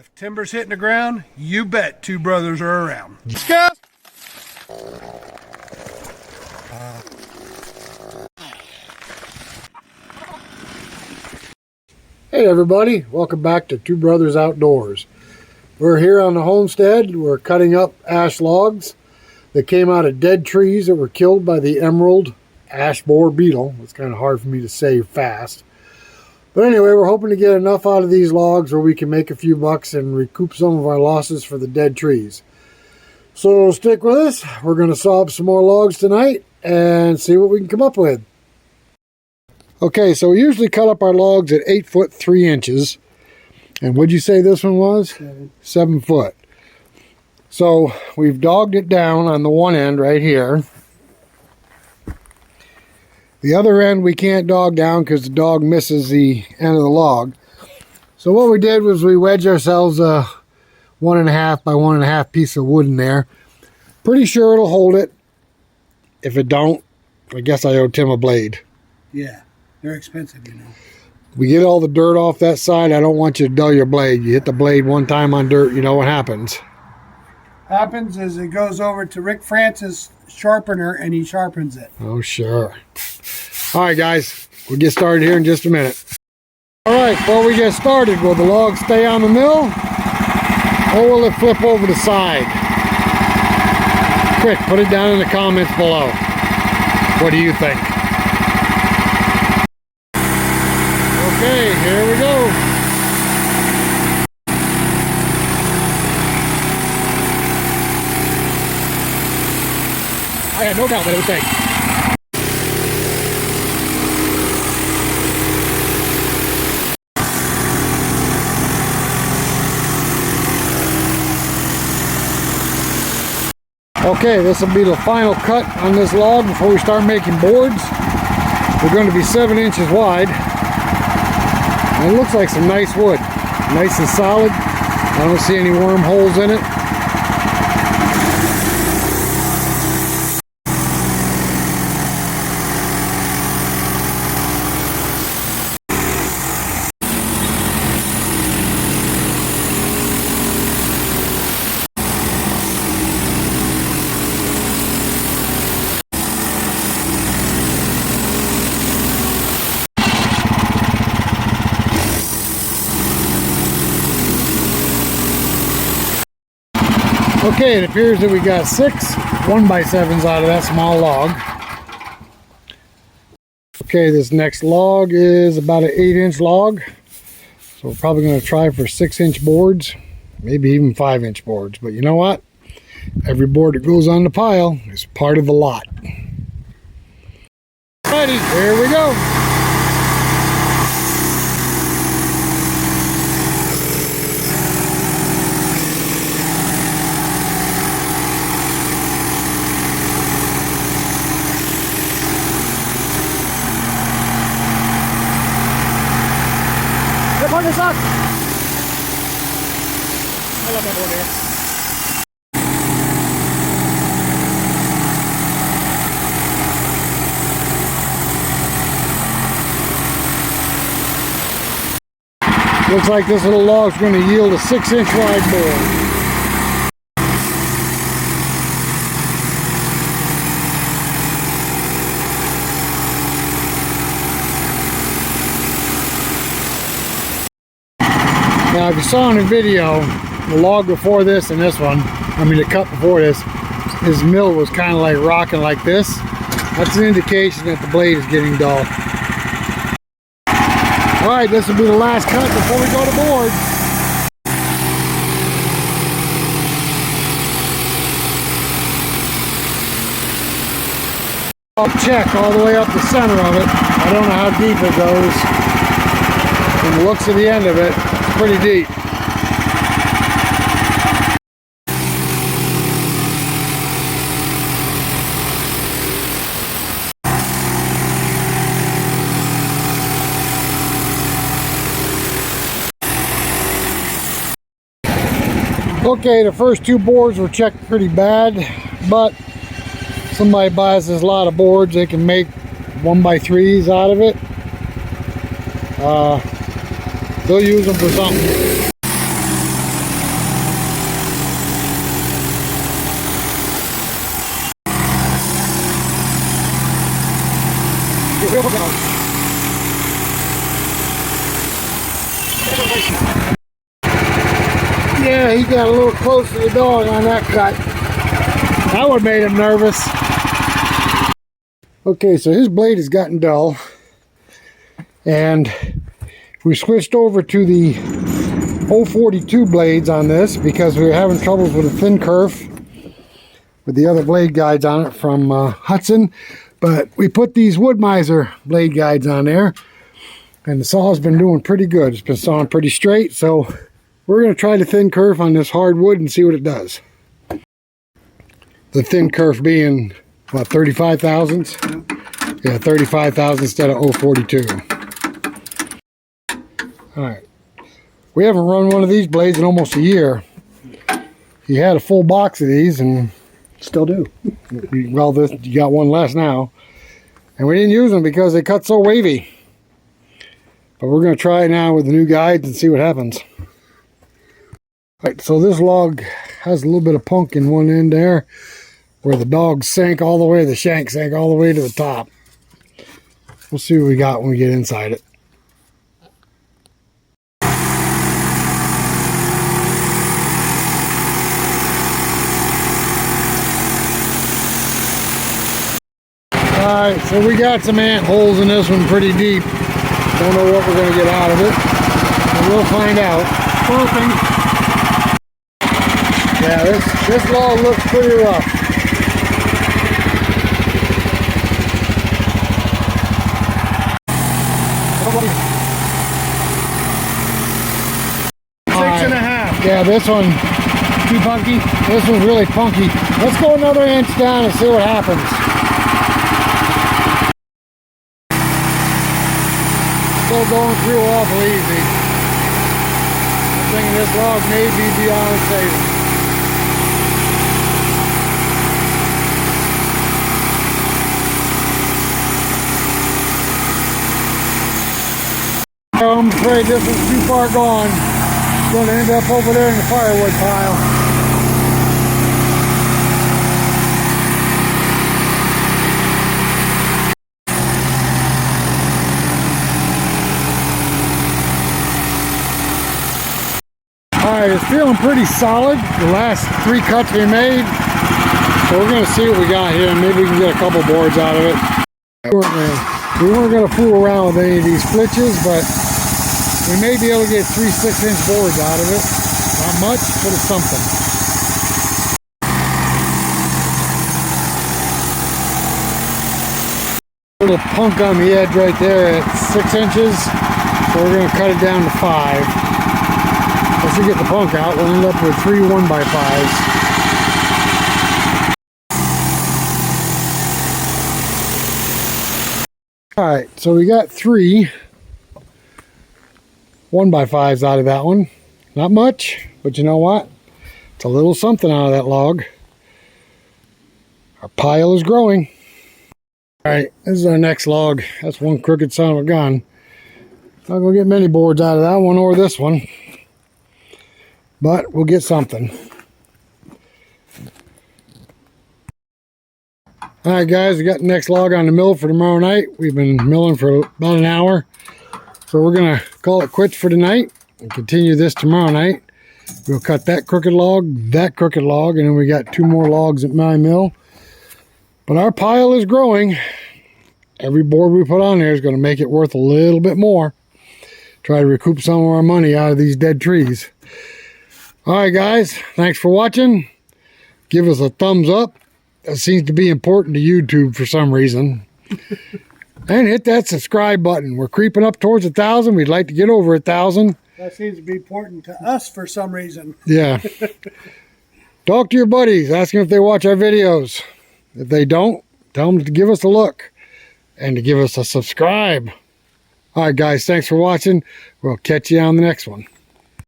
If timber's hitting the ground, you bet two brothers are around. Discuss. Hey everybody, welcome back to Two Brothers Outdoors. We're here on the homestead. We're cutting up ash logs that came out of dead trees that were killed by the emerald ash borer beetle. It's kind of hard for me to say fast. But anyway, we're hoping to get enough out of these logs where we can make a few bucks and recoup some of our losses for the dead trees. So stick with us. We're going to saw up some more logs tonight and see what we can come up with. Okay, so we usually cut up our logs at 8 foot 3 inches. And what'd you say this one was? 7 foot. So we've dogged it down on the one end right here. The other end we can't dog down because the dog misses the end of the log. So what we did was we wedged ourselves a 1.5 by 1.5 piece of wood in there. Pretty sure it'll hold it. If it don't, I guess I owe Tim a blade. Yeah, they're expensive, you know. We get all the dirt off that side. I don't want you to dull your blade. You hit the blade one time on dirt, you know what happens. Happens is it goes over to Rick Francis' sharpener and he sharpens it. Oh, sure. All right, guys, we'll get started here in just a minute. All right, before we get started, will the log stay on the mill or will it flip over the side? Quick, put it down in the comments below. What do you think? Okay, here we go. I had no doubt that it would take. Okay, this will be the final cut on this log before we start making boards. They're going to be 7 inches wide. And it looks like some nice wood. Nice and solid. I don't see any wormholes in it. Okay, it appears that we got 6 1x7s out of that small log. Okay, this next log is about an 8-inch log. So we're probably going to try for 6-inch boards, maybe even 5-inch boards. But you know what? Every board that goes on the pile is part of the lot. Ready, here we go. On this up. I love that board here. Looks like this little log's going to yield a 6-inch wide board. Now, if you saw in the video, the log before this and this one, the cut before this, his mill was kind of like rocking like this. That's an indication that the blade is getting dull. All right, this will be the last cut before we go to board. I'll check all the way up the center of it. I don't know how deep it goes. From the looks of the end of it, it's pretty deep. Okay, the first 2 boards were checked pretty bad, but somebody buys this lot of boards, they can make 1x3s out of it. They'll use them for something. Yeah, he got a little close to the dog on that cut. That would have made him nervous. Okay, so his blade has gotten dull. And we switched over to the 042 blades on this because we were having troubles with a thin kerf with the other blade guides on it from Hud-son. But we put these Wood Miser blade guides on there, and the saw's been doing pretty good. It's been sawing pretty straight, so we're going to try the thin kerf on this hardwood and see what it does. The thin kerf being, what, 35 thousandths? Yeah, 35 thousandths instead of 042. Alright. We haven't run one of these blades in almost a year. He had a full box of these and Still do. well, you got one less now. And we didn't use them because they cut so wavy. But we're going to try it now with the new guides and see what happens. Alright, so this log has a little bit of punk in one end there, where the dog sank all the way, the shank sank all the way to the top. We'll see what we got when we get inside it. Alright, so we got some ant holes in this one pretty deep. Don't know what we're going to get out of it. But we'll find out. Hoping. Yeah, this log looks pretty rough. Six and a half. Yeah, this one, Too funky? this one's really funky. Let's go another inch down and see what happens. Still going through awful easy. I'm thinking this log may be beyond saving. I'm afraid this one's too far gone. It's going to end up over there in the firewood pile. Alright, it's feeling pretty solid. The last 3 cuts we made. So we're going to see what we got here. Maybe we can get a couple boards out of it. We weren't going to fool around with any of these flitches, but we may be able to get 3 6-inch boards out of it. Not much, but it's something. A little punk on the edge right there at 6 inches. So we're going to cut it down to 5. Once we get the punk out, we'll end up with 3 1x5s. Alright, so we got 3 1x5s out of that one. Not much, but you know what? It's a little something out of that log. Our pile is growing. Alright, this is our next log. That's one crooked son of a gun. Not going to get many boards out of that one or this one. But we'll get something. Alright guys, we got the next log on the mill for tomorrow night. We've been milling for about an hour. So we're going to call it quits for tonight and continue this tomorrow night. We'll cut that crooked log, and then we got 2 more logs at my mill. But our pile is growing. Every board we put on there is going to make it worth a little bit more. Try to recoup some of our money out of these dead trees. Alright guys, thanks for watching. Give us a thumbs up. That seems to be important to YouTube for some reason. And hit that subscribe button. We're creeping up towards 1,000. We'd like to get over 1,000. That seems to be important to us for some reason. Yeah. Talk to your buddies. Ask them if they watch our videos. If they don't, tell them to give us a look. And to give us a subscribe. Alright guys, thanks for watching. We'll catch you on the next one.